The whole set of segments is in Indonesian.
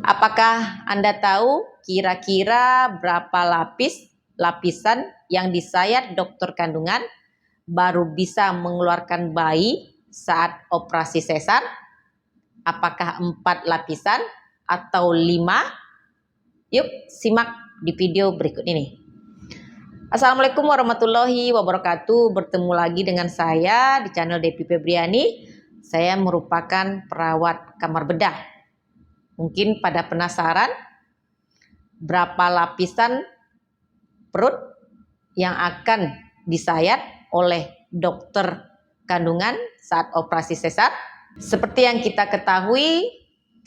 Apakah Anda tahu kira-kira berapa lapisan yang disayat dokter kandungan baru bisa mengeluarkan bayi saat operasi sesar? Apakah 4 lapisan atau 5? Yuk simak di video berikut ini. Assalamualaikum warahmatullahi wabarakatuh. Bertemu lagi dengan saya di channel Depi Febriani. Saya merupakan perawat kamar bedah. Mungkin pada penasaran berapa lapisan perut yang akan disayat oleh dokter kandungan saat operasi sesar. Seperti yang kita ketahui,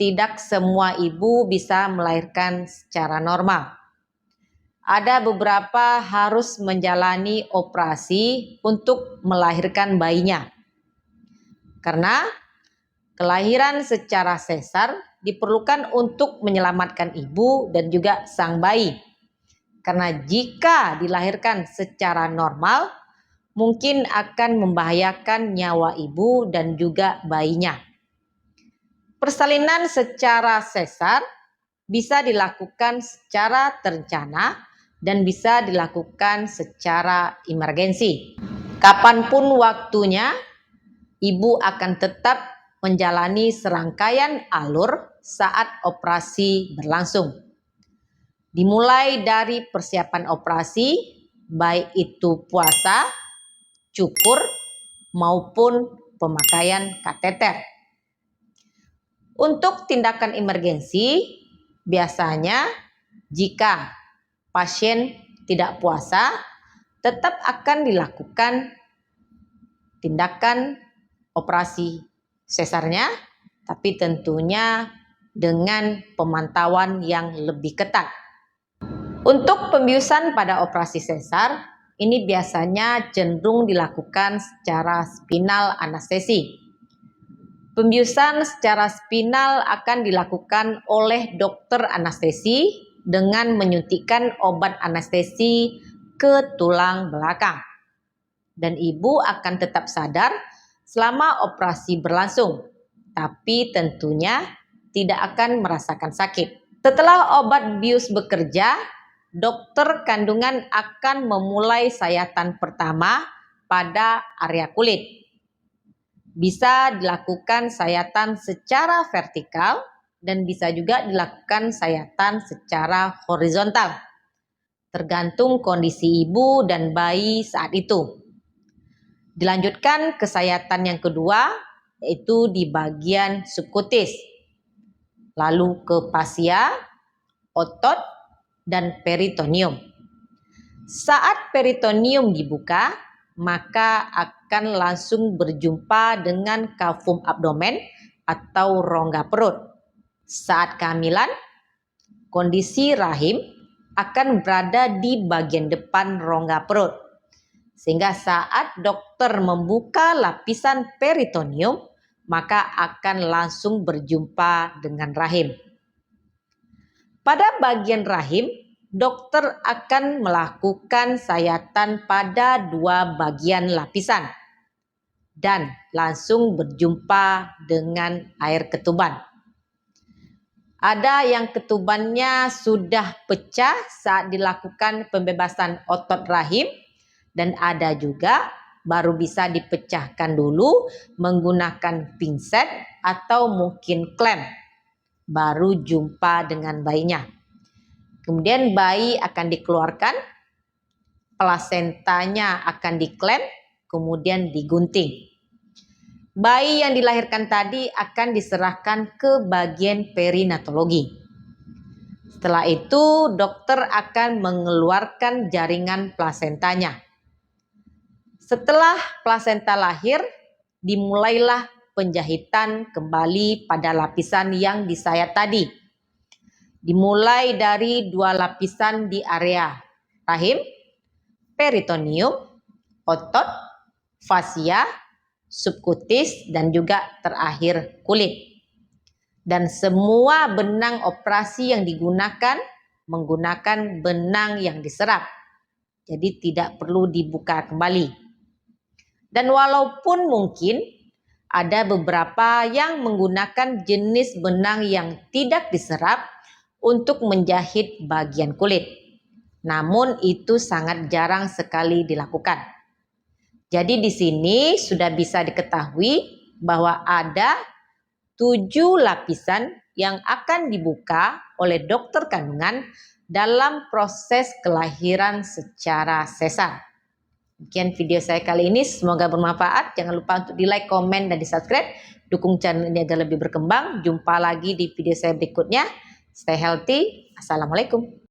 tidak semua ibu bisa melahirkan secara normal. Ada beberapa harus menjalani operasi untuk melahirkan bayinya. Karena kelahiran secara sesar diperlukan untuk menyelamatkan ibu dan juga sang bayi. Karena jika dilahirkan secara normal, mungkin akan membahayakan nyawa ibu dan juga bayinya. Persalinan secara sesar bisa dilakukan secara terencana dan bisa dilakukan secara emergensi. Kapanpun waktunya, ibu akan tetap menjalani serangkaian alur saat operasi berlangsung. Dimulai dari persiapan operasi, baik itu puasa, cukur, maupun pemakaian kateter. Untuk tindakan emergensi, biasanya jika pasien tidak puasa, tetap akan dilakukan tindakan operasi sesarnya, tapi tentunya dengan pemantauan yang lebih ketat. Untuk pembiusan pada operasi sesar, ini biasanya cenderung dilakukan secara spinal anestesi. Pembiusan secara spinal akan dilakukan oleh dokter anestesi dengan menyuntikkan obat anestesi ke tulang belakang. Dan ibu akan tetap sadar selama operasi berlangsung, tapi tentunya tidak akan merasakan sakit. Setelah obat bius bekerja, dokter kandungan akan memulai sayatan pertama pada area kulit. Bisa dilakukan sayatan secara vertikal dan bisa juga dilakukan sayatan secara horizontal, tergantung kondisi ibu dan bayi saat itu. Dilanjutkan ke sayatan yang kedua, yaitu di bagian subkutis, lalu ke fascia, otot, dan peritoneum. Saat peritoneum dibuka, maka akan langsung berjumpa dengan kavum abdomen atau rongga perut. Saat kehamilan, kondisi rahim akan berada di bagian depan rongga perut. Sehingga saat dokter membuka lapisan peritoneum, maka akan langsung berjumpa dengan rahim. Pada bagian rahim, dokter akan melakukan sayatan pada 2 bagian lapisan dan langsung berjumpa dengan air ketuban. Ada yang ketubannya sudah pecah saat dilakukan pembebasan otot rahim dan ada juga baru bisa dipecahkan dulu menggunakan pinset atau mungkin klem, baru jumpa dengan bayinya. Kemudian bayi akan dikeluarkan, plasentanya akan diklem, kemudian digunting. Bayi yang dilahirkan tadi akan diserahkan ke bagian perinatologi. Setelah itu, dokter akan mengeluarkan jaringan plasentanya. Setelah plasenta lahir, dimulailah penjahitan kembali pada lapisan yang disayat tadi. Dimulai dari 2 lapisan di area rahim, peritoneum, otot, fascia, subkutis, dan juga terakhir kulit. Dan semua benang operasi yang digunakan menggunakan benang yang diserap. Jadi tidak perlu dibuka kembali. Dan walaupun mungkin ada beberapa yang menggunakan jenis benang yang tidak diserap untuk menjahit bagian kulit. Namun itu sangat jarang sekali dilakukan. Jadi di sini sudah bisa diketahui bahwa ada 7 lapisan yang akan dibuka oleh dokter kandungan dalam proses kelahiran secara sesar. Demikian video saya kali ini, semoga bermanfaat. Jangan lupa untuk di like, komen, dan di subscribe. Dukung channel ini agar lebih berkembang. Jumpa lagi di video saya berikutnya. Stay healthy. Assalamualaikum.